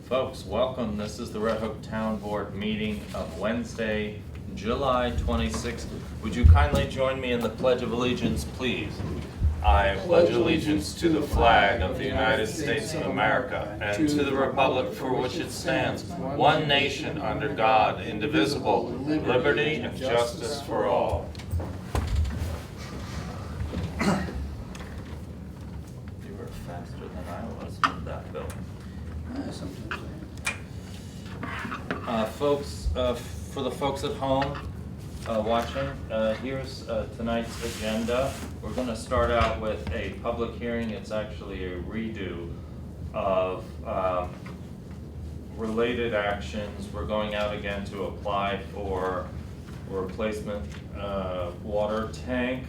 Folks, welcome. This is the Red Hook Town Board meeting of Wednesday, July 26th. Would you kindly join me in the Pledge of Allegiance, please? I pledge allegiance to the flag of the United States of America and to the republic for which it stands, one nation under God, indivisible, liberty and justice for all. You were faster than I was with that, Bill. Sometimes Folks, for the folks at home watching, here's tonight's agenda. We're going to start out with a public hearing. It's actually a redo of related actions. We're going out again to apply for replacement water tank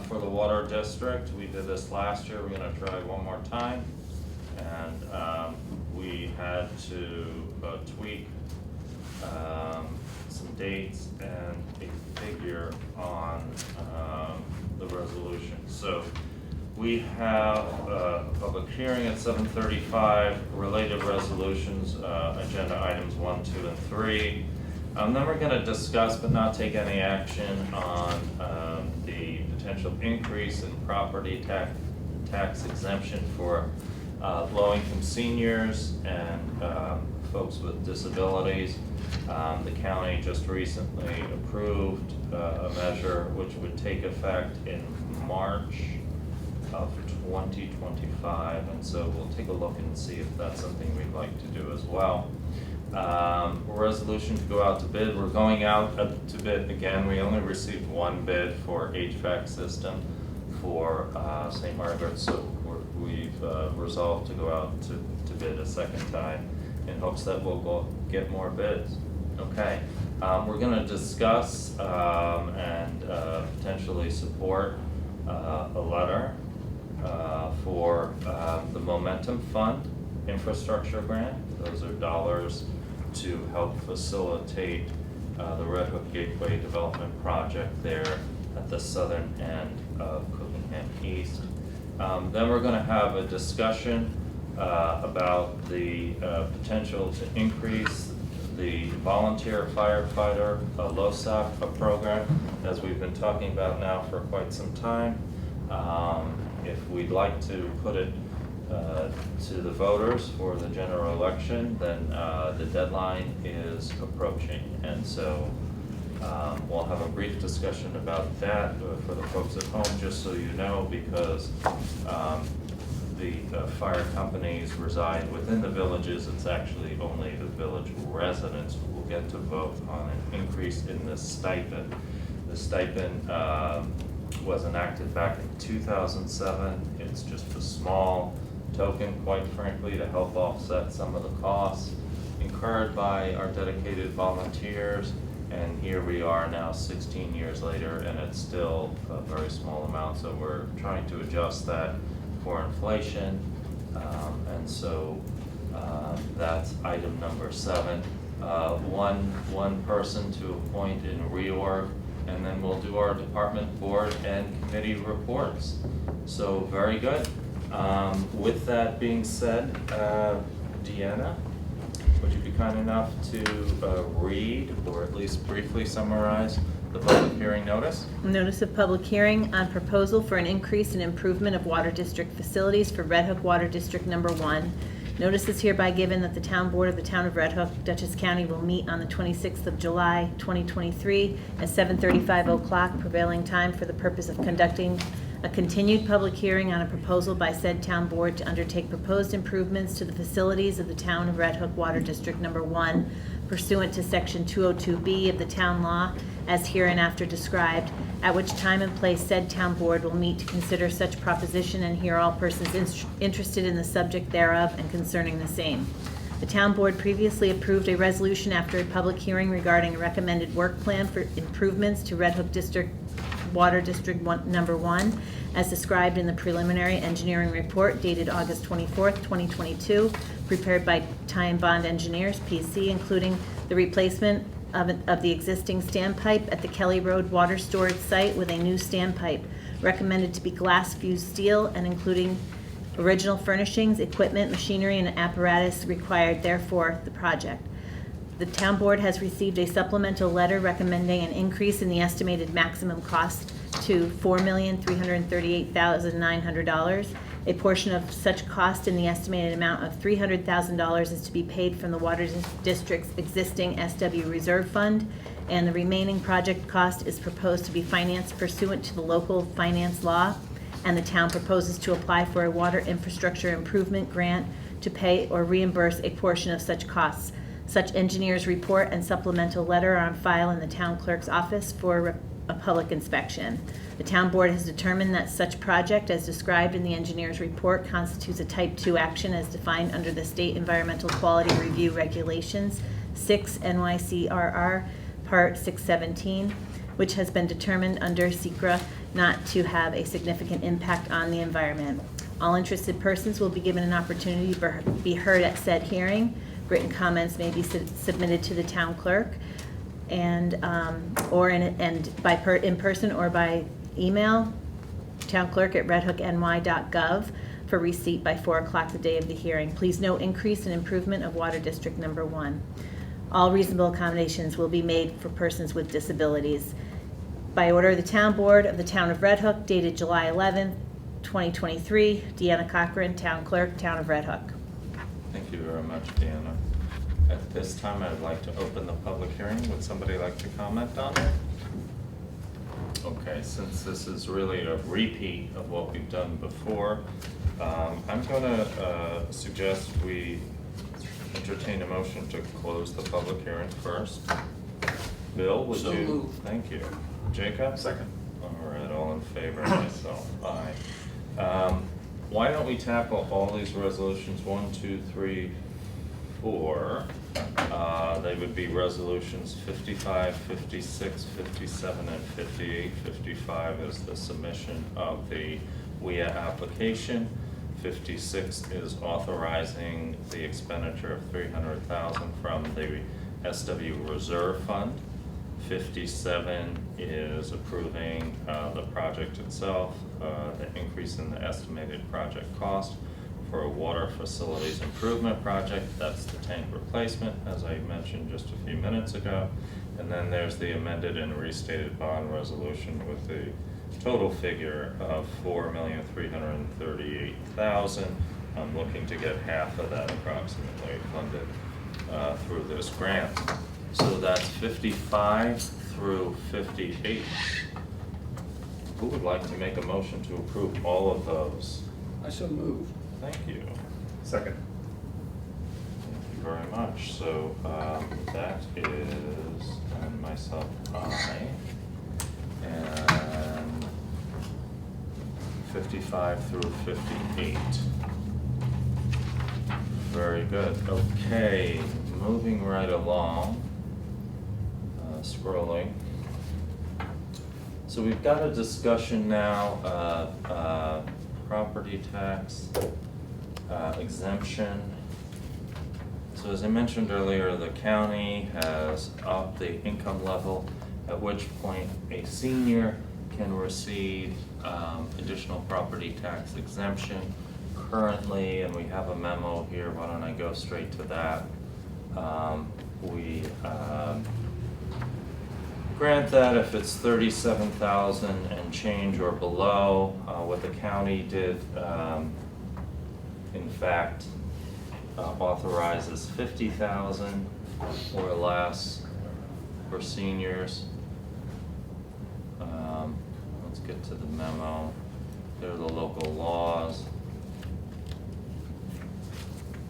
for the water district. We did this last year. We're going to try one more time. And we had to tweak some dates and a figure on the resolution. So we have a public hearing at 7:35, related resolutions, agenda items 1, 2, and 3. Then we're going to discuss but not take any action on the potential increase in property tax exemption for low-income seniors and folks with disabilities. The county just recently approved a measure which would take effect in March of 2025, and so we'll take a look and see if that's something we'd like to do as well. Resolution to go out to bid. We're going out to bid again. We only received one bid for HVAC system for St. Margaret's, so we've resolved to go out to bid a second time in hopes that we'll get more bids. Okay, we're going to discuss and potentially support a letter for the Momentum Fund infrastructure grant. Those are dollars to help facilitate the Red Hook Gateway Development Project there at the southern end of Cookingham East. Then we're going to have a discussion about the potential to increase the volunteer firefighter LoSAP program, as we've been talking about now for quite some time. If we'd like to put it to the voters for the general election, then the deadline is approaching, and so we'll have a brief discussion about that for the folks at home, just so you know, because the fire companies reside within the villages. It's actually only the village residents who will get to vote on an increase in the stipend. The stipend was enacted back in 2007. It's just a small token, quite frankly, to help offset some of the costs incurred by our dedicated volunteers. And here we are now 16 years later, and it's still a very small amount, so we're trying to adjust that for inflation. And so that's item number 7. One person to appoint in reorg, and then we'll do our department, board, and committee reports. So very good. With that being said, Deanna, would you be kind enough to read, or at least briefly summarize, the public hearing notice? Notice of public hearing on proposal for an increase in improvement of water district facilities for Red Hook Water District Number 1. Notice is hereby given that the Town Board of the Town of Red Hook, Dutchess County, will meet on the 26th of July, 2023 at 7:35 o'clock prevailing time for the purpose of conducting a continued public hearing on a proposal by said Town Board to undertake proposed improvements to the facilities of the Town of Red Hook Water District Number 1 pursuant to Section 202B of the Town Law as hereinafter described, at which time and place said Town Board will meet to consider such proposition and hear all persons interested in the subject thereof and concerning the same. The Town Board previously approved a resolution after a public hearing regarding a recommended work plan for improvements to Red Hook District Water District Number 1, as described in the preliminary engineering report dated August 24th, 2022, prepared by Ty and Bond Engineers, PC, including the replacement of the existing standpipe at the Kelly Road water storage site with a new standpipe, recommended to be glass fused steel, and including Original furnishings, equipment, machinery, and apparatus required, therefore, the project. The town board has received a supplemental letter recommending an increase in the estimated maximum cost to $4,338,900. A portion of such cost in the estimated amount of $300,000 is to be paid from the Water District's existing SW Reserve Fund, and the remaining project cost is proposed to be financed pursuant to the local finance law, and the town proposes to apply for a water infrastructure improvement grant to pay or reimburse a portion of such costs. Such engineer's report and supplemental letter are on file in the town clerk's office for a public inspection. The town board has determined that such project, as described in the engineer's report, constitutes a type 2 action as defined under the State Environmental Quality Review Regulations 6 NYCRR Part 617, which has been determined under SECRA not to have a significant impact on the environment. All interested persons will be given an opportunity to be heard at said hearing. Written comments may be submitted to the town clerk and in person or by email, townclerk@redhookny.gov for receipt by 4 o'clock the day of the hearing. Please note increase and improvement of Water District Number 1. All reasonable accommodations will be made for persons with disabilities. By order of the Town Board of the Town of Red Hook, dated July 11th, 2023, Deanna Cochran, Town Clerk, Town of Red Hook. Thank you very much, Deanna. At this time, I'd like to open the public hearing. Would somebody like to comment on it? Okay, since this is really a repeat of what we've done before, I'm gonna suggest we entertain a motion to close the public hearing first. Bill, would So you? moved. Thank you. Jacob? Second. All right, all in favor, myself, aye. Why don't we tackle all these resolutions, 1, 2, 3, 4? They would be resolutions 55, 56, 57, and 58. 55 is the submission of the WIA application. 56 is authorizing the expenditure of $300,000 from the SW Reserve Fund. 57 is approving the project itself, the increase in the estimated project cost for a water facilities improvement project. That's the tank replacement, as I mentioned just a few minutes ago. And then there's the amended and restated bond resolution with the total figure of $4,338,000. I'm looking to get half of that approximately funded through this grant. So that's 55 through 58. Who would like to make a motion to approve all of those? I so moved. Thank you. Second. Thank you very much. So that is, and myself, aye. And 55 through 58. Very good. Okay, moving right along. Scrolling. So we've got a discussion now, property tax exemption. So as I mentioned earlier, the county has upped the income level, at which point a senior can receive additional property tax exemption. Currently, and we have a memo here, why don't I go straight to that? We grant that if it's 37,000 and change or below. What the county did, in fact, authorizes 50,000 or less for seniors. Let's get to the memo. There are the local laws.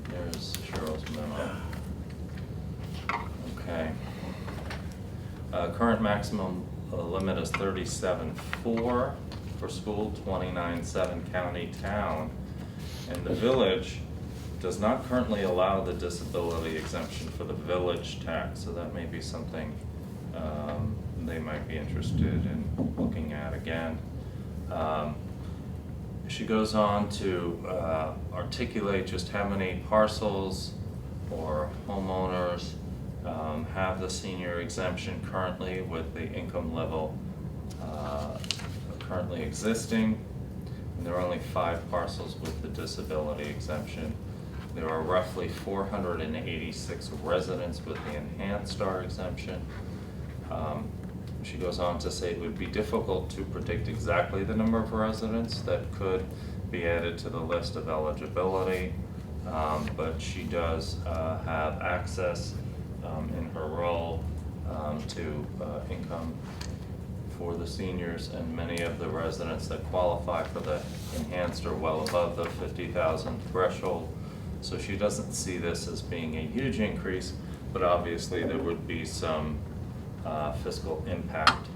There's Cheryl's memo. Okay. Current maximum limit is 37.4 for school, 29.7 county town. And the village does not currently allow the disability exemption for the village tax, so that may be something they might be interested in looking at again. She goes on to articulate just how many parcels or homeowners have the senior exemption currently with the income level currently existing. And There are only 5 parcels with the disability exemption. There are roughly 486 residents with the enhanced star exemption. She goes on to say it would be difficult to predict exactly the number of residents that could be added to the list of eligibility, but she does have access in her role to income for the seniors, and many of the residents that qualify for the enhanced are well above the 50,000 threshold. So she doesn't see this as being a huge increase, but obviously there would be some fiscal impact.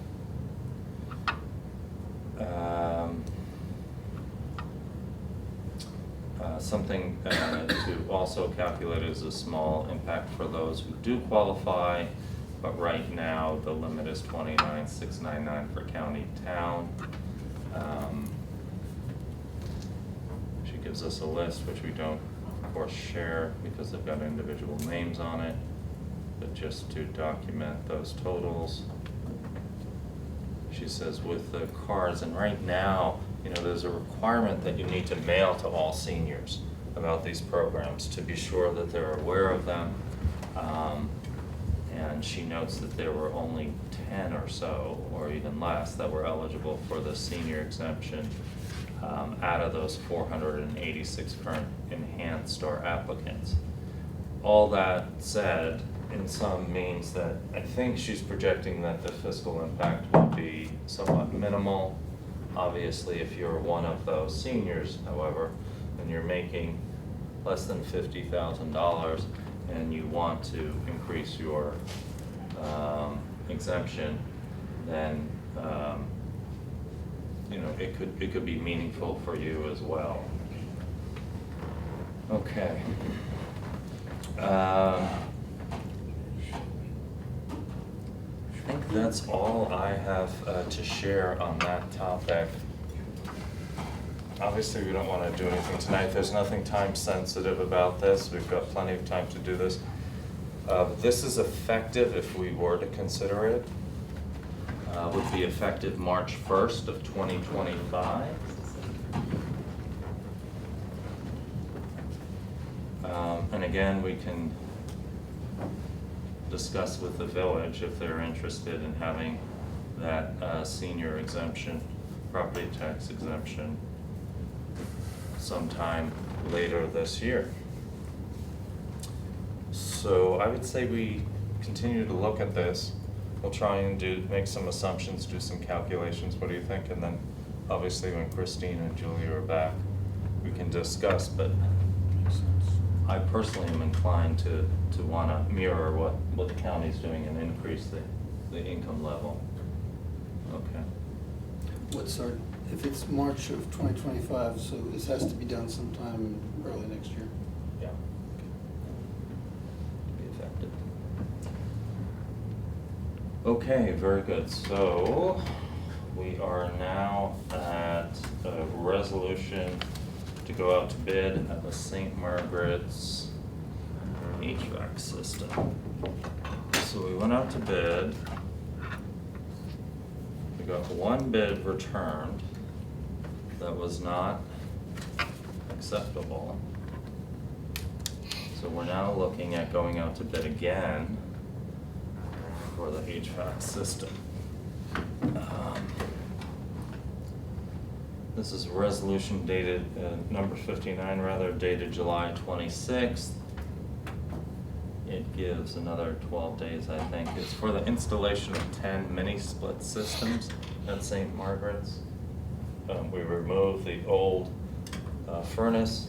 Something to also calculate is a small impact for those who do qualify, but right now the limit is 29,699 for county town. She gives us a list, which we don't of course share because they've got individual names on it, but just to document those totals. She says with the cards, and right now, you know, there's a requirement that you need to mail to all seniors about these programs to be sure that they're aware of them. And she notes that there were only 10 or so, or even less, that were eligible for the senior exemption out of those 486 current enhanced star applicants. All that said, in sum means that I think she's projecting that the fiscal impact will be somewhat minimal. Obviously, if you're one of those seniors, however, and you're making less than $50,000 and you want to increase your exemption, then you know, it could be meaningful for you as well. Okay. I think that's all I have to share on that topic. Obviously, we don't want to do anything tonight. There's nothing time sensitive about this. We've got plenty of time to do this. This is effective if we were to consider it. Would be effective March 1st of 2025. And again, we can discuss with the village if they're interested in having that senior exemption, property tax exemption, sometime later this year. So I would say we continue to look at this. We'll try and make some assumptions, do some calculations. What do you think? And then obviously when Christine and Julia are back, we can discuss, but I personally am inclined to want to mirror what the county's doing and increase the income level. Okay. What's our, if it's March of 2025, so this has to be done sometime early next year? Yeah. Be effective. Okay, very good. So we are now at a resolution to go out to bid at the St. Margaret's HVAC system. So we went out to bid. We got one bid returned that was not acceptable. So we're now looking at going out to bid again for the HVAC system. This is a resolution dated, number 59 rather, dated July 26th. It gives another 12 days, I think. It's for the installation of 10 mini split systems at St. Margaret's. We removed the old furnace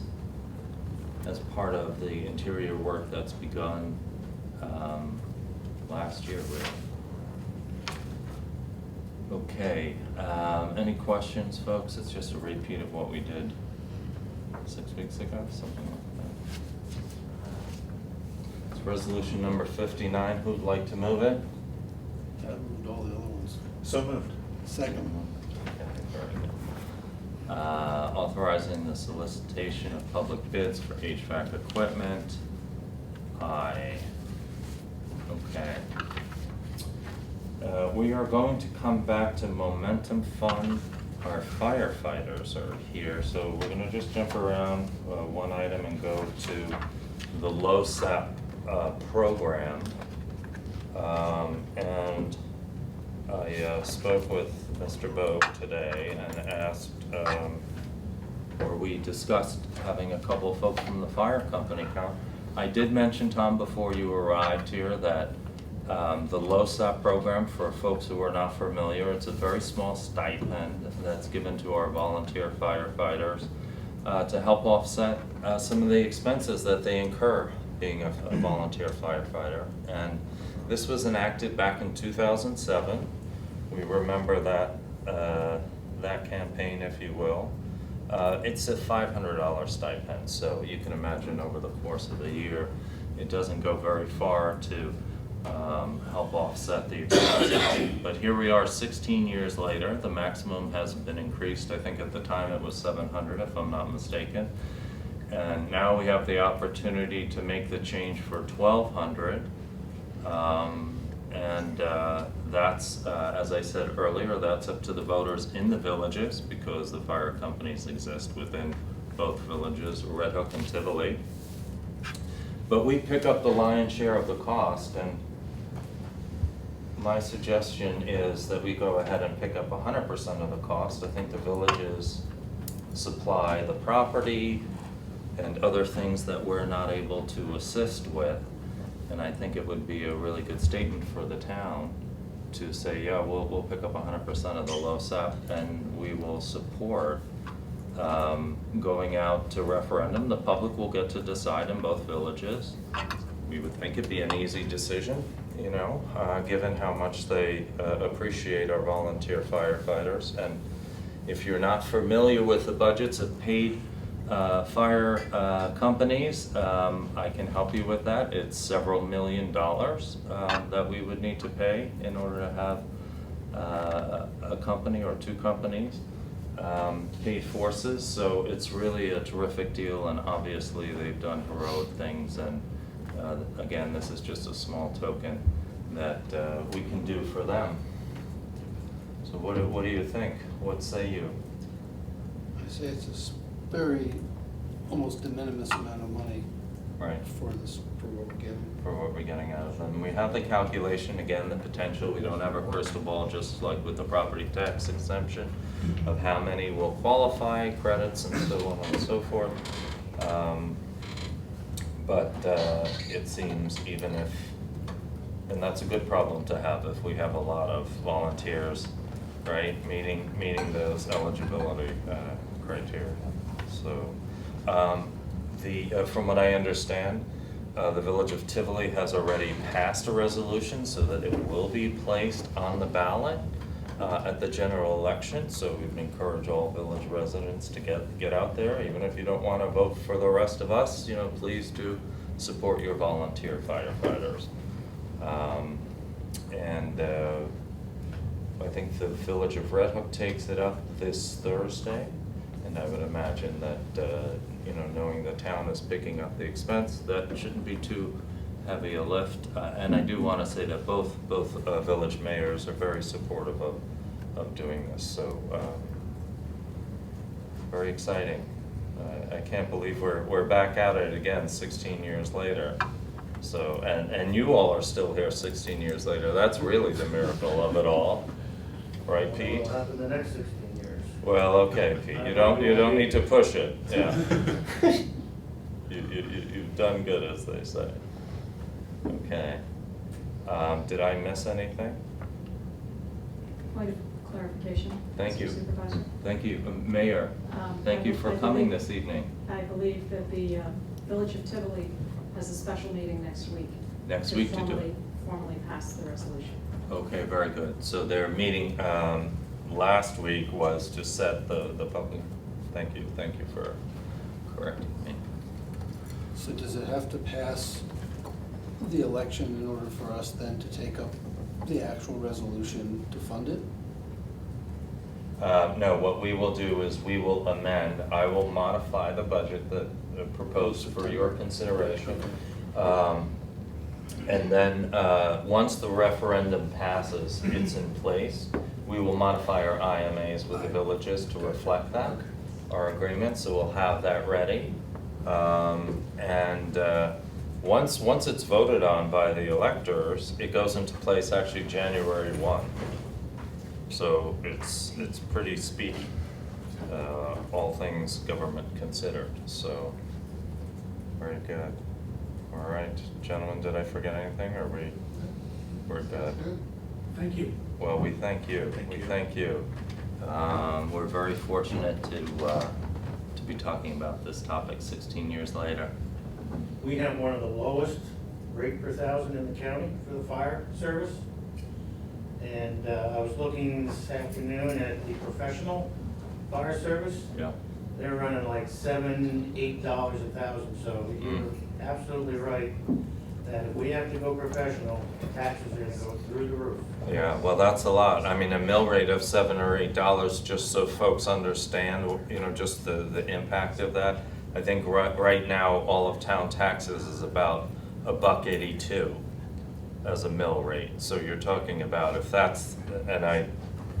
as part of the interior work that's begun last year, really. Okay, any questions, folks? It's just a repeat of what we did 6 weeks ago, something like that. It's resolution number 59. Who'd like to move it? I moved all the other ones. So moved. Second. Okay, very good. Authorizing the solicitation of public bids for HVAC equipment. Aye. Okay. We are going to come back to Momentum Fund our firefighters are here, so we're gonna just jump around one item and go to the LoSAP program. And I spoke with Mr. Bogue today and asked, or we discussed having a couple of folks from the fire company come. I did mention, Tom, before you arrived here, that the LoSAP program, for folks who are not familiar, it's a very small stipend that's given to our volunteer firefighters to help offset some of the expenses that they incur being a volunteer firefighter. And this was enacted back in 2007. We remember that campaign, if you will. It's a $500 stipend, so you can imagine over the course of the year, it doesn't go very far to help offset the expenses. But here we are 16 years later, the maximum has been increased. I think at the time it was $700, if I'm not mistaken. And now we have the opportunity to make the change for $1,200. That's, as I said earlier, that's up to the voters in the villages, because the fire companies exist within both villages, Red Hook and Tivoli. But we pick up the lion's share of the cost, and my suggestion is that we go ahead and pick up 100% of the cost. I think the villages supply the property and other things that we're not able to assist with. And I think it would be a really good statement for the town to say, yeah, we'll pick up 100% of the LoSAP, and we will support going out to referendum. The public will get to decide in both villages. We would think it'd be an easy decision, you know, given how much they appreciate our volunteer firefighters. And if you're not familiar with the budgets of paid fire companies, I can help you with that. It's several $1 million that we would need to pay in order to have a company or two companies pay forces. So it's really a terrific deal, and obviously they've done heroic things. And again, this is just a small token that we can do for them. So what do you think? What say you? I say it's a very, almost de minimis amount of money Right. for what we're getting. For what we're getting out of them. We have the calculation, again, the potential, we don't have a crystal ball, just like with the property tax exemption, of how many will qualify, credits, and so on and so forth. But it seems even if, and that's a good problem to have if we have a lot of volunteers, right, meeting those eligibility criteria. So, from what I understand, the Village of Tivoli has already passed a resolution so that it will be placed on the ballot at the general election. So we would encourage all village residents to get out there, even if you don't want to vote for the rest of us. You know, please do support your volunteer firefighters. I think the Village of Red Hook takes it up this Thursday. And I would imagine that, you know, knowing the town is picking up the expense, that shouldn't be too heavy a lift. And I do want to say that both village mayors are very supportive of doing this. So very exciting. I can't believe we're back at it again 16 years later. So and you all are still here 16 years later. That's really the miracle of it all, right, Pete? What will happen the next 16 years? Well, okay, Pete, you don't need to push it, yeah. You've done good, as they say. Okay. Did I miss anything? Point of clarification. Thank Mr. you. Supervisor. Thank you, Mayor. Thank you for I coming believe- this evening. I believe that the Village of Tivoli has a special meeting next week. Next week to do it. Formally pass the resolution. Okay, very good. So their meeting last week was to set the public. Thank you for correcting me. So does it have to pass the election in order for us then to take up the actual resolution to fund it? No, what we will do is we will amend, I will modify the budget that proposed for your consideration. And then, once the referendum passes, it's in place, we will modify our IMAs with the villages to reflect that, our agreement, so we'll have that ready. And once it's voted on by the electors, it goes into place actually January 1. So it's pretty speedy, all things government considered, so very good. All right, gentlemen, did I forget anything, or we're good? Thank you. Well, we thank you, we thank you. We're very fortunate to be talking about this topic 16 years later. We have one of the lowest rate per thousand in the county for the fire service. And I was looking this afternoon at the professional fire service. Yeah. They're running like $7, $8 a thousand, so you're absolutely right that if we have to go professional, taxes are gonna go through the roof. Yeah, well, that's a lot. I mean, a mill rate of $7 or $8, just so folks understand, you know, just the impact of that. I think right now, all of town taxes is about $1.82 as a mill rate. So you're talking about, if that's, and I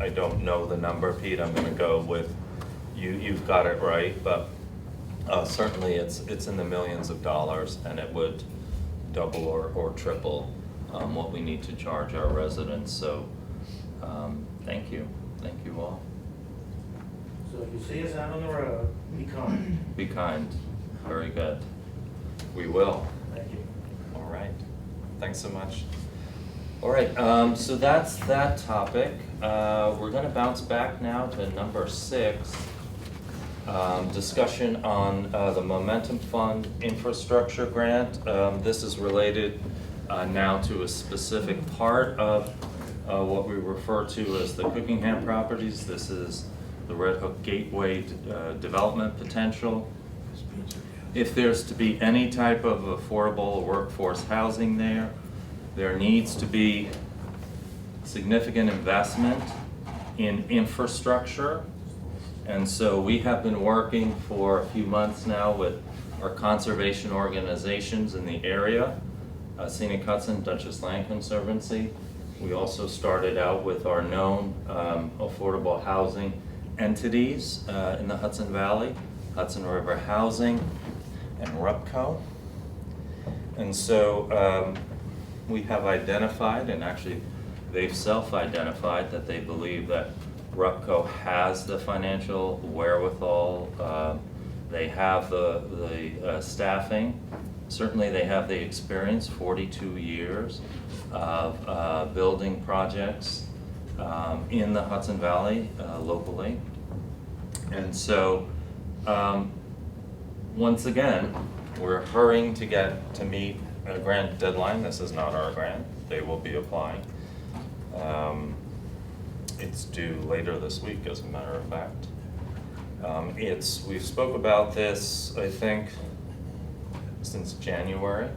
don't know the number, Pete, I'm gonna go with, you've got it right, but certainly it's in the millions of dollars, and it would double or triple what we need to charge our residents. So thank you all. So if you see us out on the road, be kind. Be kind. Very good. We will. Thank you. All right. Thanks so much. All right, so that's that topic. We're gonna bounce back now to number 6. Discussion on the Momentum Fund Infrastructure Grant. This is related now to a specific part of what we refer to as the Cookingham properties. This is the Red Hook Gateway development potential. If there's to be any type of affordable workforce housing there needs to be significant investment in infrastructure. And so we have been working for a few months now with our conservation organizations in the area, Scenic Hudson, Duchess Land Conservancy. We also started out with our known affordable housing entities in the Hudson Valley, Hudson River Housing and RUPCO. And so we have identified, and actually they've self-identified, that they believe that RUPCO has the financial wherewithal, they have the staffing, certainly they have the experience, 42 years of building projects in the Hudson Valley locally. And so once again, we're hurrying to meet a grant deadline. This is not our grant, they will be applying. It's due later this week, as a matter of fact. We spoke about this, I think, since January,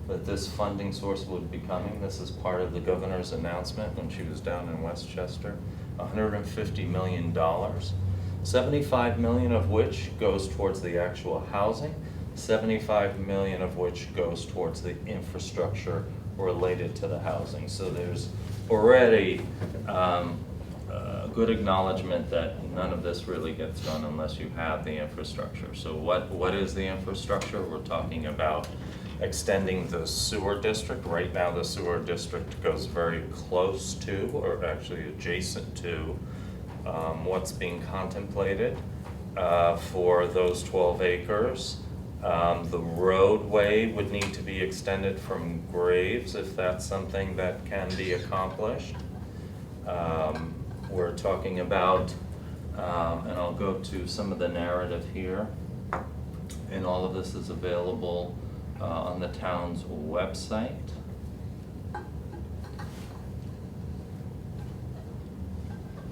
that this funding source would be coming. This is part of the governor's announcement when she was down in Westchester. $150 million, 75 million of which goes towards the actual housing, 75 million of which goes towards the infrastructure related to the housing. So there's already good acknowledgement that none of this really gets done unless you have the infrastructure. So what is the infrastructure? We're talking about extending the sewer district. Right now the sewer district goes very close to, or actually adjacent to, what's being contemplated for those 12 acres. The roadway would need to be extended from Graves if that's something that can be accomplished. We're talking about, and I'll go to some of the narrative here, and all of this is available on the town's website.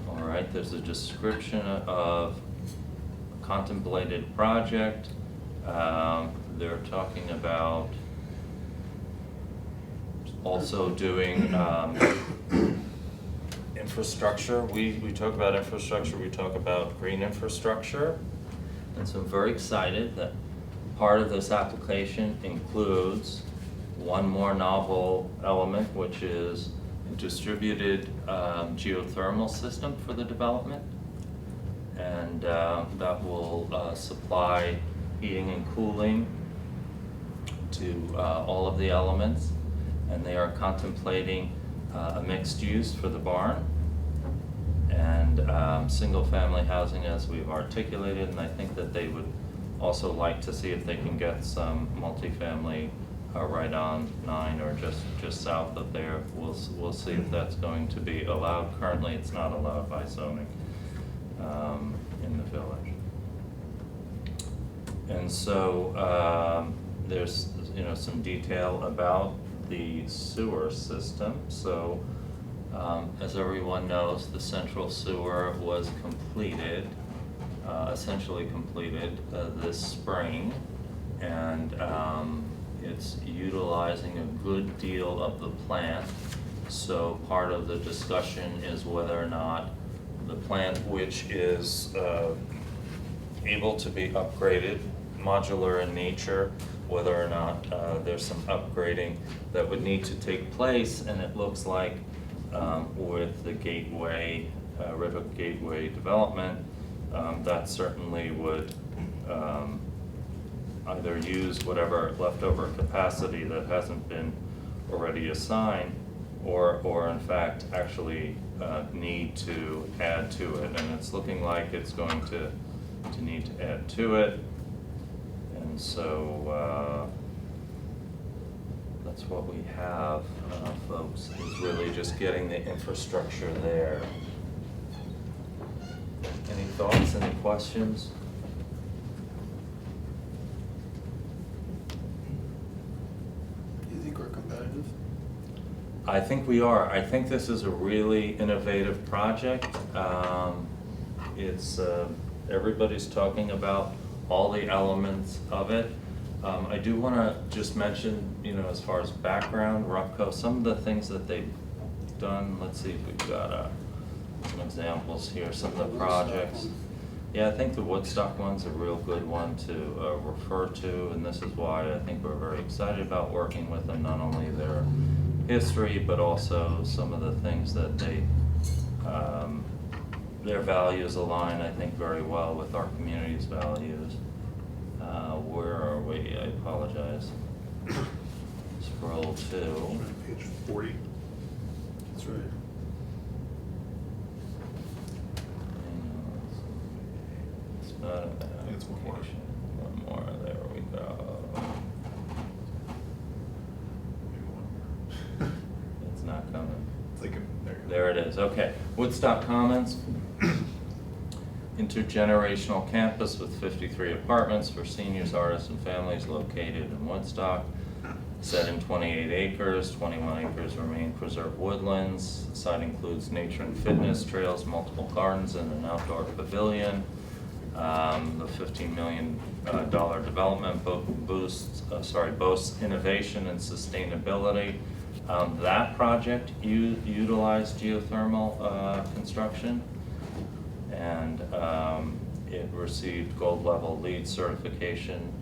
All right, there's a description of a contemplated project. They're talking about also doing infrastructure. We talk about infrastructure, we talk about green infrastructure. And so I'm very excited that part of this application includes one more novel element, which is distributed geothermal system for the development. And that will supply heating and cooling to all of the elements. And they are contemplating a mixed use for the barn and single-family housing as we've articulated, and I think that they would also like to see if they can get some multifamily right on 9 or just south of there. We'll see if that's going to be allowed. Currently, it's not allowed by zoning in the village. And so there's some detail about the sewer system. So as everyone knows, the central sewer was completed, essentially completed this spring, and it's utilizing a good deal of the plant. So part of the discussion is whether or not the plant, which is able to be upgraded, modular in nature, whether or not there's some upgrading that would need to take place. And it looks like with the Gateway, Red Hook Gateway development, that certainly would either use whatever leftover capacity that hasn't been already assigned, or in fact actually need to add to it. And it's looking like it's going to need to add to it. And so that's what we have, folks, is really just getting the infrastructure there. Any thoughts, any questions? Do you think we're competitive? I think we are. I think this is a really innovative project. It's everybody's talking about all the elements of it. I do want to just mention, as far as background, Rupco, some of the things that they've done. Let's see if we've got some examples here. Some of the projects. Yeah, I think the Woodstock one's a real good one to refer to, and this is why I think we're very excited about working with them. Not only their history, but also some of the things that they, their values align, I think, very well with our community's values. Where are we? I apologize. Scroll to. Page 40. That's right. It's not an It's one more. application. One more. There we go. Maybe one more. It's not coming. It's like there you go. There it is. Okay. Woodstock Commons. Intergenerational campus with 53 apartments for seniors, artists, and families located in Woodstock. Set in 28 acres, 21 acres remain preserved woodlands. The site includes nature and fitness trails, multiple gardens, and an outdoor pavilion. The $15 million development boasts innovation and sustainability. That project utilized geothermal construction, and it received gold level LEED certification.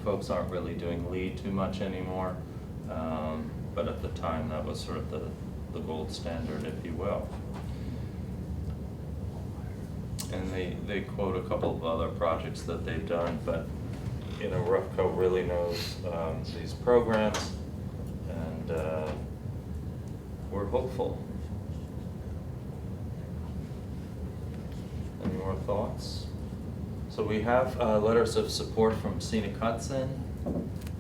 Folks aren't really doing LEED too much anymore, but at the time that was sort of the gold standard, if you will. And they quote a couple of other projects that they've done, but Rupco really knows these programs, and we're hopeful. Any more thoughts? So we have letters of support from Scenic Hudson.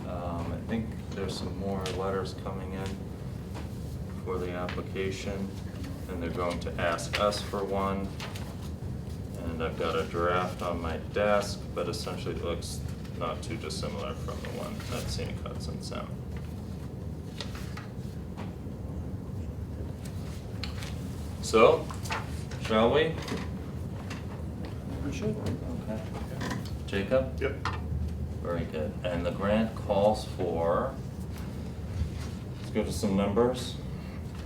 I think there's some more letters coming in for the application, and they're going to ask us for one. And I've got a draft on my desk, but essentially it looks not too dissimilar from the one that Scenic Hudson sent. So, shall we? We should. Okay. Jacob? Yep. Very good. And the grant calls for, let's go to some numbers.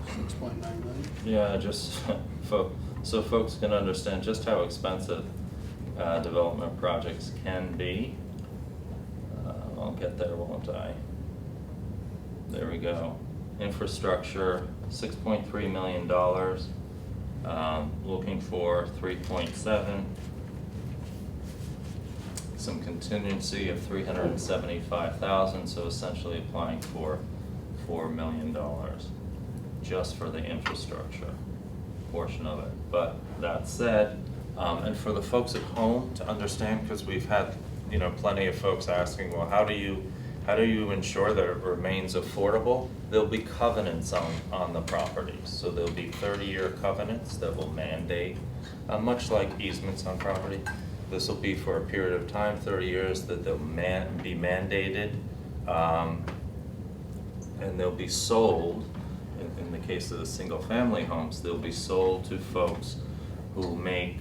6.9 million. Yeah, just so folks can understand just how expensive development projects can be. I'll get there, won't I? There we go. Infrastructure, $6.3 million. Looking for 3.7. Some contingency of $375,000, so essentially applying for $4 million just for the infrastructure portion of it. But that said, and for the folks at home to understand, because we've had, you know, plenty of folks asking, well, how do you ensure that it remains affordable? There'll be covenants on the properties. So there'll be 30-year covenants that will mandate, much like easements on property. This will be for a period of time, 30 years, that they'll be mandated, and they'll be sold. In the case of the single-family homes, they'll be sold to folks who make,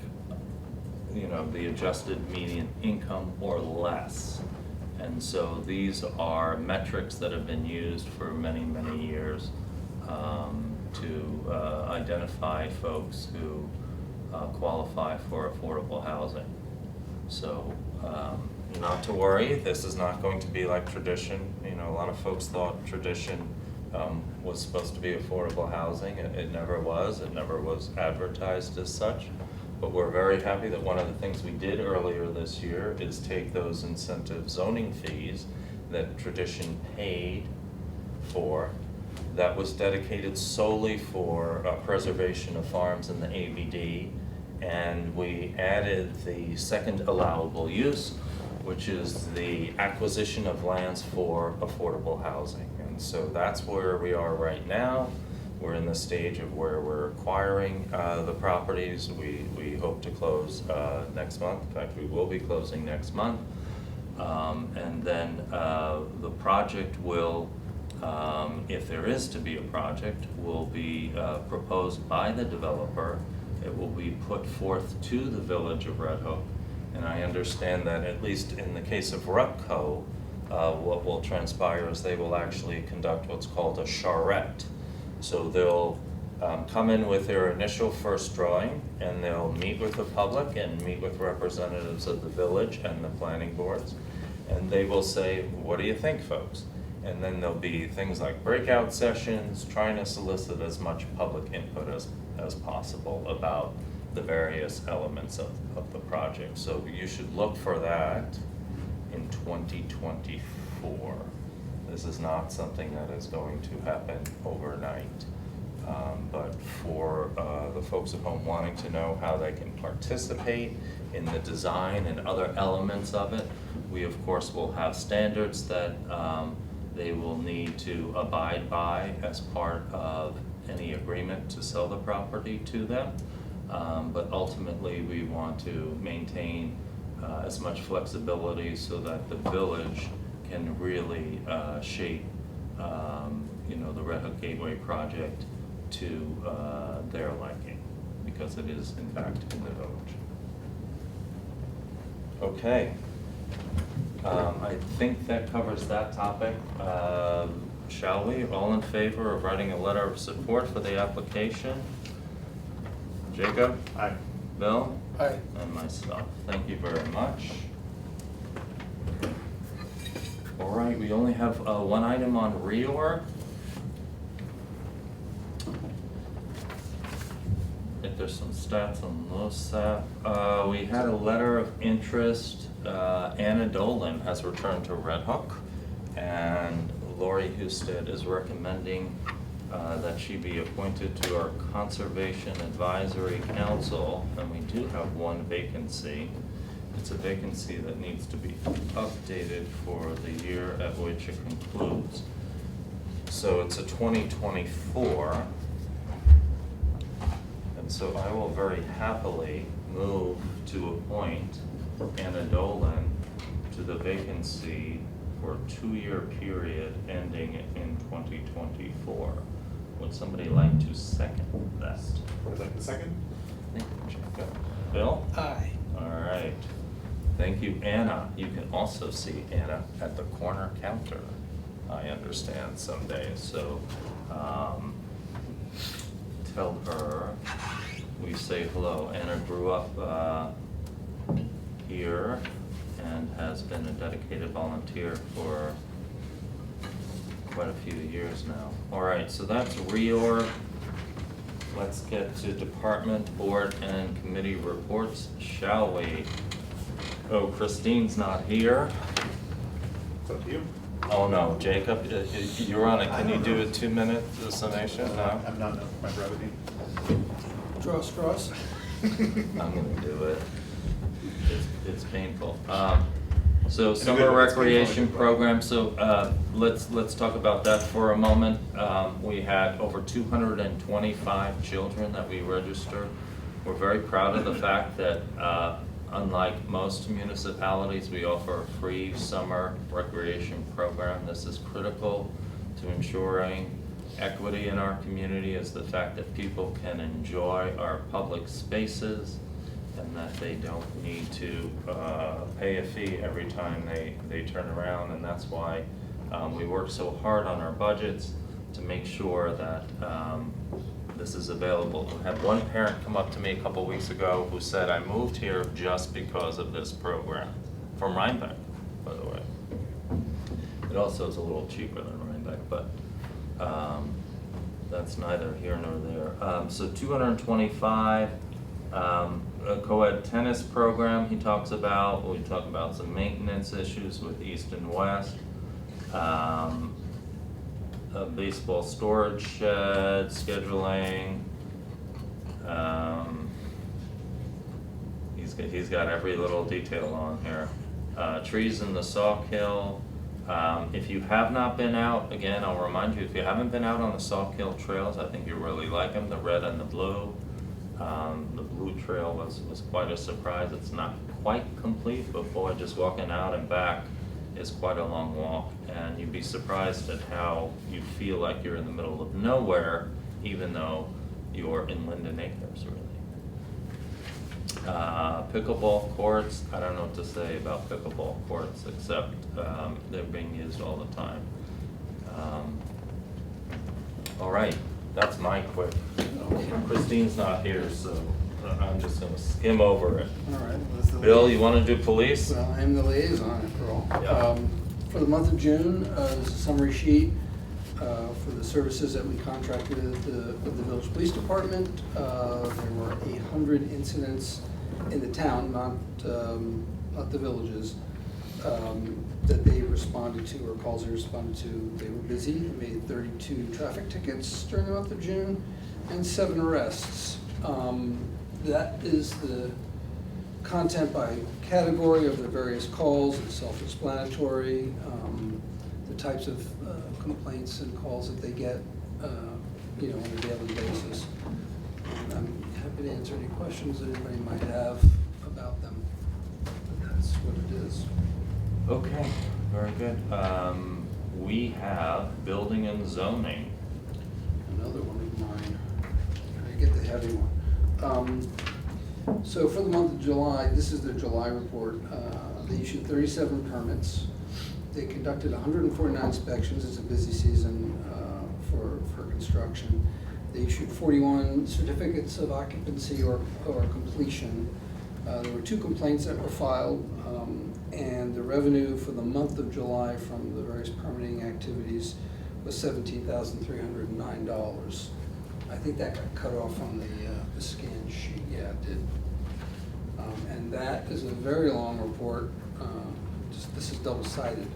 you know, the adjusted median income or less. And so these are metrics that have been used for many, many years to identify folks who qualify for affordable housing. So not to worry, this is not going to be like tradition. You know, a lot of folks thought tradition was supposed to be affordable housing. It never was. It never was advertised as such. But we're very happy that one of the things we did earlier this year is take those incentive zoning fees that tradition paid for, that was dedicated solely for preservation of farms in the ABD, and we added the second allowable use, which is the acquisition of lands for affordable housing. And so that's where we are right now. We're in the stage of where we're acquiring the properties. We hope to close next month. In fact, we will be closing next month. And then the project will, if there is to be a project, will be proposed by the developer. It will be put forth to the Village of Red Hook. And I understand that at least in the case of Rupco, what will transpire is they will actually conduct what's called a charrette. So they'll come in with their initial first drawing, and they'll meet with the public and meet with representatives of the village and the planning boards. And they will say, what do you think, folks? And then there'll be things like breakout sessions, trying to solicit as much public input as possible about the various elements of the project. So you should look for that in 2024. This is not something that is going to happen overnight. But for the folks at home wanting to know how they can participate in the design and other elements of it, we of course will have standards that they will need to abide by as part of any agreement to sell the property to them. But ultimately we want to maintain as much flexibility so that the village can really shape you know, the Red Hook Gateway project to their liking, because it is in fact in the village. Okay, I think that covers that topic. Shall we? All in favor of writing a letter of support for the application? Jacob? Aye. Bill? Aye. And myself. Thank you very much. All right, we only have one item on reorg. If there's some stats on LoSAP. We had a letter of interest. Anna Dolan has returned to Red Hook, and Lori Husted is recommending that she be appointed to our Conservation Advisory Council, and we do have one vacancy. It's a vacancy that needs to be updated for the year at which it concludes. So it's a 2024. And so I will very happily move to appoint Anna Dolan to the vacancy for a 2-year period ending in 2024. Would somebody like to second that? Would like the second? Thank you, Jacob. Bill? Aye. All right. Thank you, Anna. You can also see Anna at the corner counter, I understand, some days. So tell her we say hello. Anna grew up here and has been a dedicated volunteer for quite a few years now. All right, so that's reorg. Let's get to department, board, and committee reports, shall we? Oh, Christine's not here. It's up to you. Oh, no, Jacob, you're on it. Can you do a 2-minute summation? No? I'm not, my brevity. Draw straws. I'm gonna do it. It's painful. So It's summer good, it's painful in a recreation good way. program, so let's talk about that for a moment. We had over 225 children that we registered. We're very proud of the fact that unlike most municipalities, we offer a free summer recreation program. This is critical to ensuring equity in our community, is the fact that people can enjoy our public spaces and that they don't need to pay a fee every time they turn around. And that's why we work so hard on our budgets to make sure that this is available. We had one parent come up to me a couple weeks ago who said, I moved here just because of this program, from Rhinebeck, by the way. It also is a little cheaper than Rhinebeck, but that's neither here nor there. So 225, a co-ed tennis program he talks about. We talk about some maintenance issues with East and West. A baseball storage shed, scheduling. He's got every little detail on here. Trees in the Sawkill. If you have not been out, again, I'll remind you, if you haven't been out on the Sawkill trails, I think you really like them, the red and the blue. The blue trail was quite a surprise. It's not quite complete, but boy, just walking out and back is quite a long walk. And you'd be surprised at how you feel like you're in the middle of nowhere, even though you're in Linden Acres, really. Pickleball courts, I don't know what to say about pickleball courts, except they're being used all the time. All right, that's my quick. Christine's not here, so I'm just gonna skim over it. All right. That's the Bill, lead. you wanna do police? Well, I am the liaison after all. Yeah. For the month of June, there's a summary sheet for the services that we contracted with the village police department. There were 800 incidents in the town, not the villages, that they responded to, or calls they responded to. They were busy, they made 32 traffic tickets during the month of June, and 7 arrests. That is the content by category of the various calls. It's self-explanatory. The types of complaints and calls that they get, on a daily basis. And I'm happy to answer any questions that anybody might have about them. But that's what it is. Okay, very good. We have building and zoning. Another one of mine. I get the heavy one. So for the month of July, this is the July report. They issued 37 permits. They conducted 149 inspections. It's a busy season for construction. They issued 41 certificates of occupancy or completion. There were 2 complaints that were filed, and the revenue for the month of July from the various permitting activities was $17,309. I think that got cut off on the scan sheet. Yeah, it did. And that is a very long report. This is double-sided,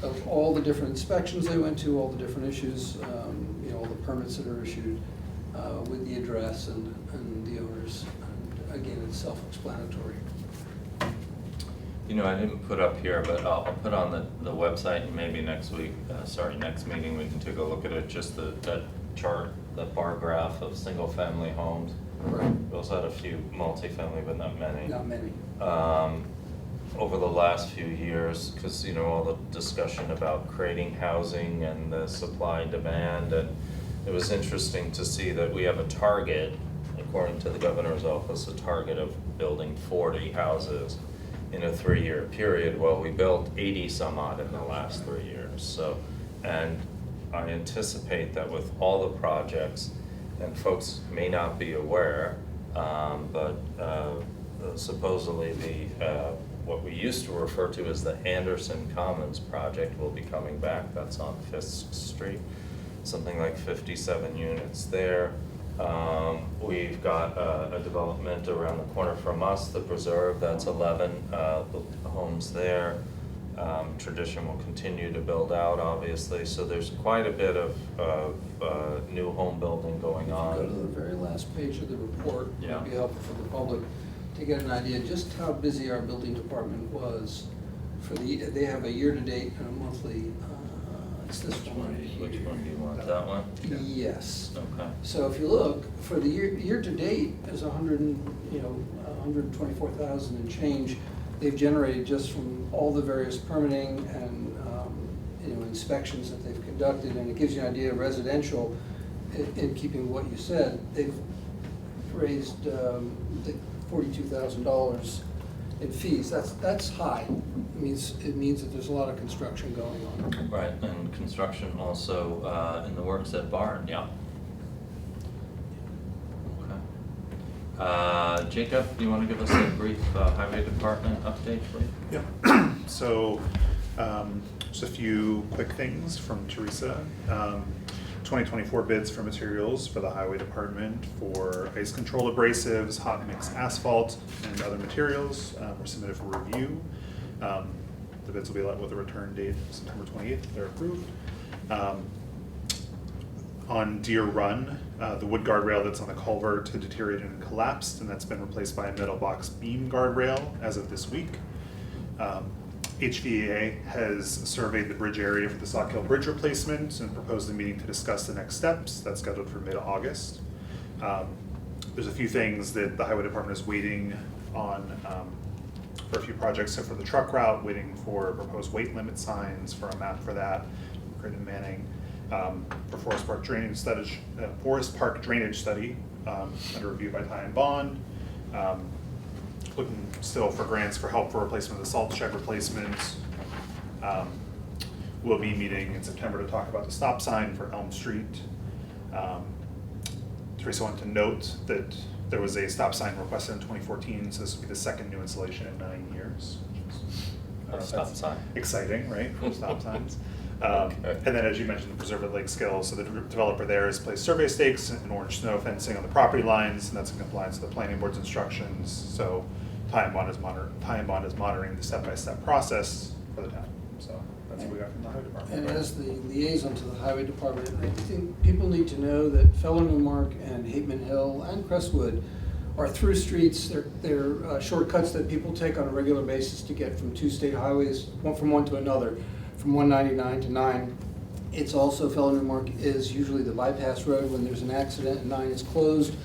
of all the different inspections they went to, all the different issues, all the permits that are issued, with the address and the owners. And again, it's self-explanatory. I didn't put up here, but I'll put on the website, and maybe next week, next meeting, we can take a look at it, just that chart, the bar graph of single-family homes. Right. We also had a few multifamily, but not many. Not many. Over the last few years, because all the discussion about creating housing and the supply and demand, and it was interesting to see that we have a target, according to the governor's office, a target of building 40 houses in a 3-year period. Well, we built 80 some odd in the last 3 years. So, and I anticipate that with all the projects, and folks may not be aware, but supposedly the what we used to refer to as the Anderson Commons project will be coming back. That's on Fisk Street, something like 57 units there. We've got a development around the corner from us, the Preserve, that's 11 homes there. Tradition will continue to build out, obviously, so there's quite a bit of new home building going Go to on. the very last page of the report, it Yeah. would be helpful for the public to get an idea just how busy our building department was for they have a year-to-date and a monthly, it's this one right here. Which one do you want, that one? Yes. Okay. So if you look, for the year-to-date is 124,000 and change they've generated just from all the various permitting and, inspections that they've conducted, and it gives you an idea of residential, in keeping with what you said, they've raised, $42,000 in fees. That's high. It means that there's a lot of construction going on. Right, and construction also in the works at Barn, yeah. Okay. Jacob, do you want to give us a brief highway department update, please? Yep. So, just a few quick things from Teresa. 2024 bids for materials for the highway department for ice control abrasives, hot mix asphalt, and other materials were submitted for review. The bids will be let with a return date of September 28th if they're approved. On Deer Run, the wood guardrail that's on the culvert had deteriorated and collapsed, and that's been replaced by a metal box beam guardrail as of this week. HVAA has surveyed the bridge area for the Sauk Hill Bridge replacement and proposed a meeting to discuss the next steps. That's scheduled for mid-August. There's a few things that the highway department is waiting on for a few projects. So for the truck route, waiting for proposed weight limit signs, for a map for that, Creighton Manning. For Forest Park drainage study, under review by Ty and Bond. Looking still for grants for help for replacement of the salt shed replacement. We'll be meeting in September to talk about the stop sign for Elm Street. Teresa wanted to note that there was a stop sign requested in 2014, so this will be the second new installation in 9 years. Stop That's sign. Exciting, right, for stop signs. Okay. And then, as you mentioned, the Preserve at Lake Skill, so the developer there has placed survey stakes and orange snow fencing on the property lines, and that's in compliance with the planning board's instructions. So Ty and Bond is monitoring the step-by-step process for the town. So that's what we got from the highway department. And as the liaison to the highway department, I think people need to know that Feller Newmark and Hateman Hill and Crestwood are through streets. They're shortcuts that people take on a regular basis to get from two state highways, from one to another, from 199 to 9. It's also, Feller Newmark is usually the bypass road when there's an accident, and 9 is closed,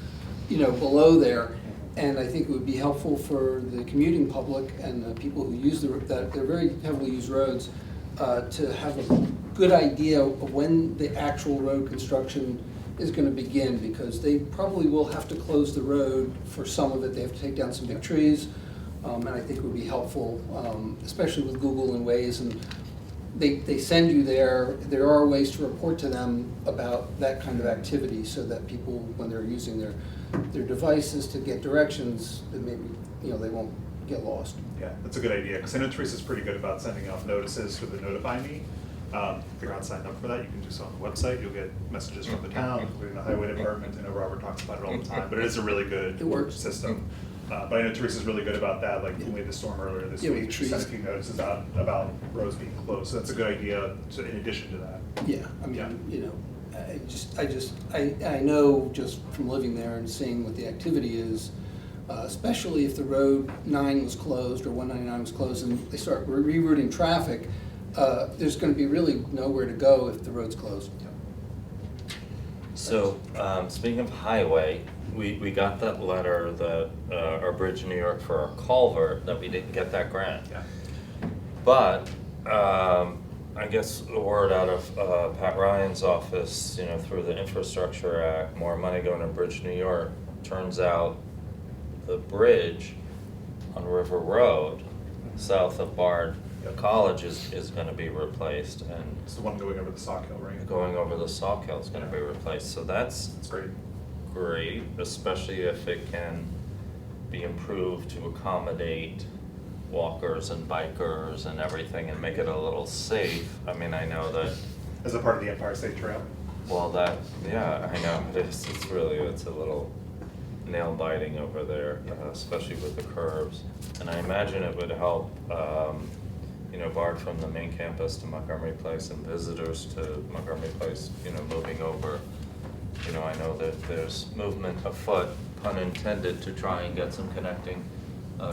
below there. And I think it would be helpful for the commuting public and the people who use they're very heavily used roads, to have a good idea of when the actual road construction is going to begin, because they probably will have to close the road for some of it. They have to take down some big trees, and I think it would be helpful, especially with Google and Waze, and they send you there. There are ways to report to them about that kind of activity, so that people, when they're using their devices to get directions, that maybe they won't get lost. Yeah, that's a good idea, because I know Teresa's pretty good about sending out notices for the Notify Me. If you're not signed up for that, you can do so on the website. You'll get messages from the town, including the highway department. I know Robert talks about it all the time, but it is a really good It works. system. But I know Teresa's really good about that, like when we had the storm earlier this Yeah, with week, she sent a trees. few notices out about roads being closed, so that's a good idea, in addition to that. Yeah, I Yeah. mean, I know just from living there and seeing what the activity is, especially if the road 9 was closed or 199 was closed and they start rerouting traffic, there's gonna be really nowhere to go if the road's closed. So, speaking of highway, we got that letter that, our Bridge New York for our culvert, that we didn't get that grant. Yeah. But, I guess the word out of Pat Ryan's office, through the Infrastructure Act, more money going to Bridge New York. Turns out the bridge on River Road, south of Bard College is gonna be replaced, and It's the one going over the Sauk Hill, right? going over the Sauk Hill is gonna be replaced, so that's That's great. great, especially if it can be improved to accommodate walkers and bikers and everything and make it a little safe. I mean, I know that, As a part of the Empire State Trail. well, that, yeah, I know, it's a little nail biting over there, especially with the curves. And I imagine it would help, BART from the main campus to Montgomery Place and visitors to Montgomery Place, moving over. I know that there's movement afoot, pun intended, to try and get some connecting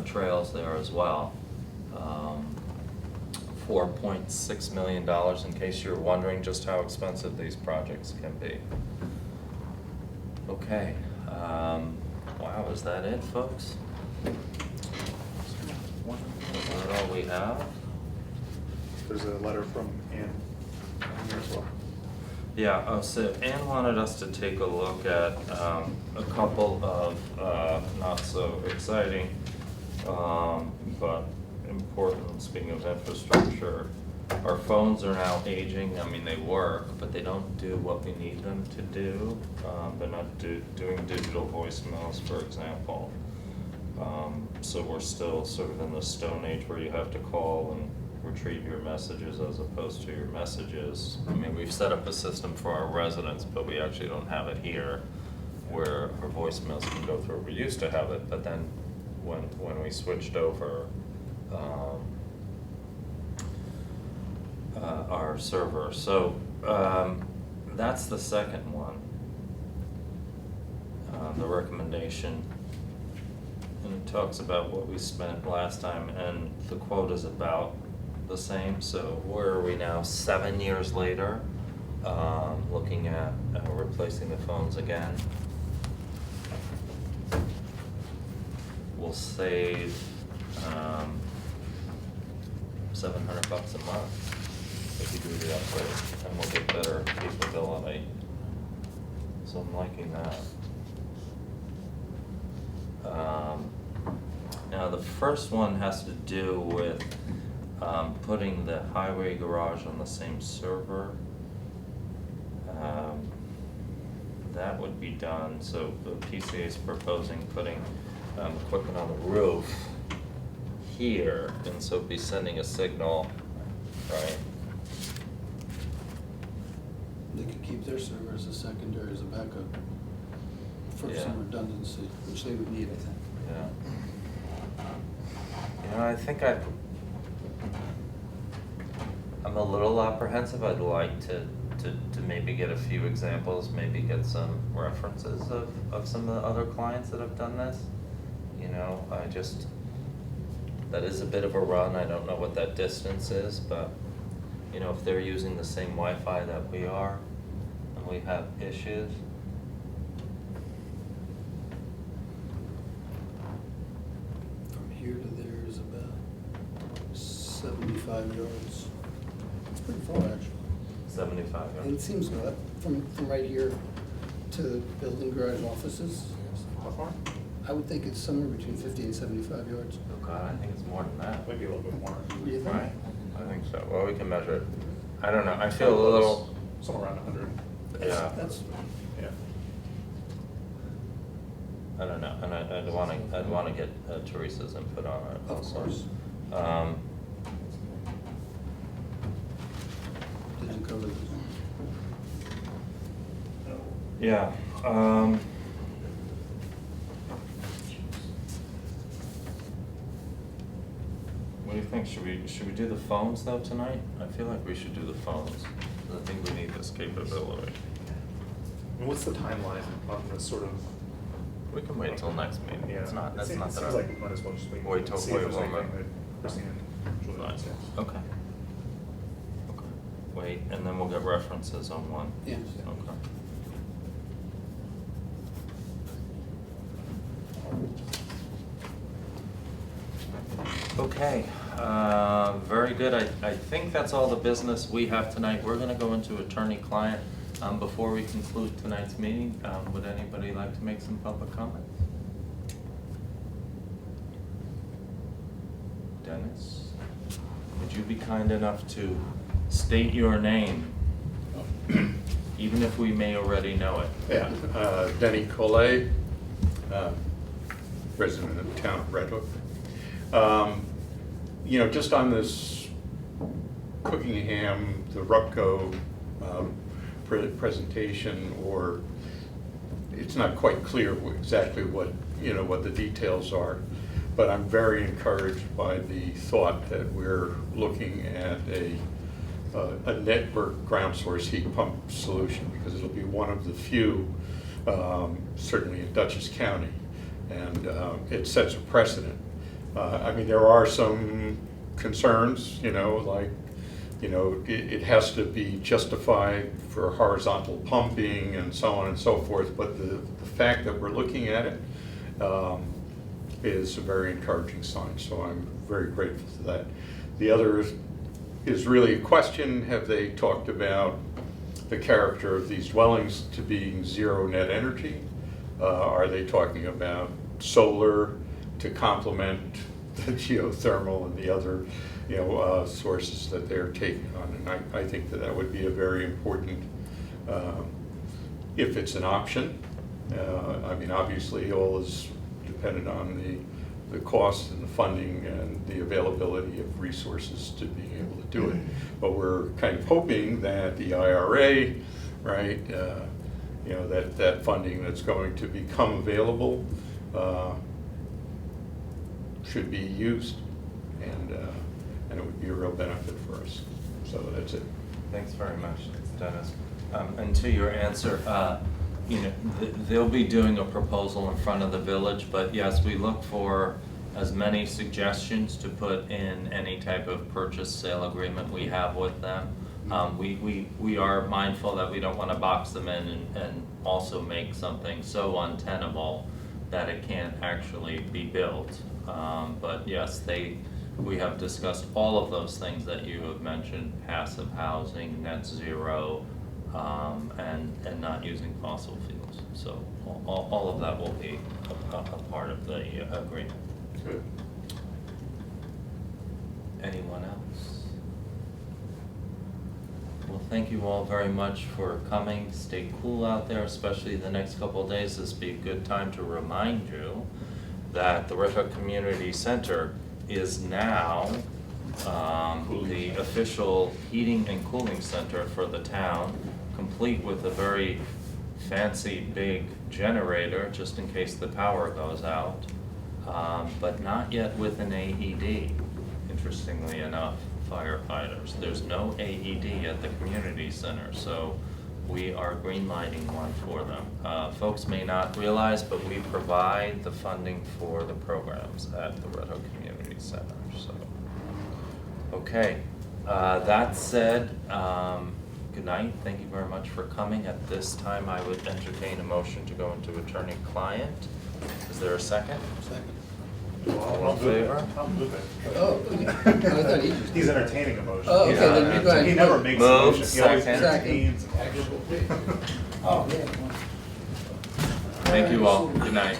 trails there as well. $4.6 million, in case you're wondering just how expensive these projects can be. Okay, wow, is that it, folks? Is that all we have? There's a letter from Ann here as well. Yeah, so Ann wanted us to take a look at a couple of not so exciting, but important, speaking of infrastructure. Our phones are now aging. I mean, they work, but they don't do what we need them to do. They're not doing digital voicemails, for example. So we're still sort of in the Stone Age where you have to call and retrieve your messages as opposed to your messages. I mean, we've set up a system for our residents, but we actually don't have it here where our voicemails can go through. We used to have it, but then when we switched over our server. So that's the second one, the recommendation. And it talks about what we spent last time, and the quote is about the same. So where are we now, 7 years later, looking at replacing the phones again? We'll save $700 a month if you do the upgrade, and we'll get better capability. So I'm liking that. Now the first one has to do with putting the highway garage on the same server. That would be done, so the PCA is proposing putting equipment on the roof here, and so be sending a signal, right? They could keep their server as a secondary, as a backup for Yeah. some redundancy, which they would need, I think. Yeah. I think I'm a little apprehensive. I'd like to maybe get a few examples, maybe get some references of some of the other clients that have done this. That is a bit of a run. I don't know what that distance is, but, if they're using the same Wi-Fi that we are, and we have issues. From here to there is about 75 yards. It's pretty far, actually. 75, And it seems that from right here to the building garage offices, How far? I would think it's somewhere between 50 and 75 yards. Oh God, I think it's more than that. Maybe a little bit more. What do you think? Right, I think so. Well, we can measure it. I don't know, I feel a little, Somewhere around 100. yeah, That's, Yeah. I don't know, and I'd wanna get Teresa's input on it of also. course. Did you cover this? Yeah, what do you think? Should we do the phones though tonight? I feel like we should do the phones. 'Cause I think we need this capability. And what's the timeline on this sort of? We can wait till next meeting. Yeah. It's not, It that's seems- not it that. seems like we might as well just wait. Wait and till- see if wait there's one anything minute. that Christine and Julie Fine. can say. Okay. Okay. Wait, and then we'll get references on one. Yes. Okay. Okay, very good. I think that's all the business we have tonight. We're gonna go into attorney-client. Before we conclude tonight's meeting, would anybody like to make some public comments? Dennis, would you be kind enough to state your name, even if we may already know it? Yeah, Denny Collet, resident of the town of Red Hook. you know, just on this Cookingham, the Rupco presentation, or it's not quite clear exactly what, you know, what the details are, but I'm very encouraged by the thought that we're looking at a network ground source heat pump solution, because it'll be one of the few, certainly in Dutchess County, and it sets a precedent. I mean, there are some concerns, you know, like, you know, it has to be justified for horizontal pumping and so on and so forth, but the fact that we're looking at it is a very encouraging sign, so I'm very grateful for that. The other is really a question: have they talked about the character of these dwellings to being zero net energy? Are they talking about solar to complement the geothermal and the other, you know, sources that they're taking on? And I think that would be a very important, if it's an option. I mean, obviously, all is dependent on the cost and the funding and the availability of resources to being able to do it. But we're kind of hoping that the IRA, right, you know, that funding that's going to become available should be used, and it would be a real benefit for us. So that's it. Thanks very much, Dennis. And to your answer, you know, they'll be doing a proposal in front of the village, but yes, we look for as many suggestions to put in any type of purchase sale agreement we have with them. We are mindful that we don't want to box them in and also make something so untenable that it can't actually be built. But yes, we have discussed all of those things that you have mentioned: passive housing, net zero, and not using fossil fuels. So all of that will be a part of the agreement. Good. Anyone else? Well, thank you all very much for coming. Stay cool out there, especially the next couple of days. This will be a good time to remind you that the Red Hook Community Center is now the official heating and cooling center for the town, complete with a very fancy big generator just in case the power goes out, but not yet with an AED, interestingly enough, firefighters. There's no AED at the community center, so we are greenlighting one for them. Folks may not realize, but we provide the funding for the programs at the Red Hook Community Center. So, okay, that said, good night. Thank you very much for coming. At this time, I would entertain a motion to go into attorney-client. Is there a second? Second. All in favor? I'll move it. Oh, okay. I thought he just. He's entertaining a motion. Oh, okay, Yeah, then you go ahead. He never makes a Move, motion, he always second. entertains. a motion. Oh, yeah. Thank you all. Good night.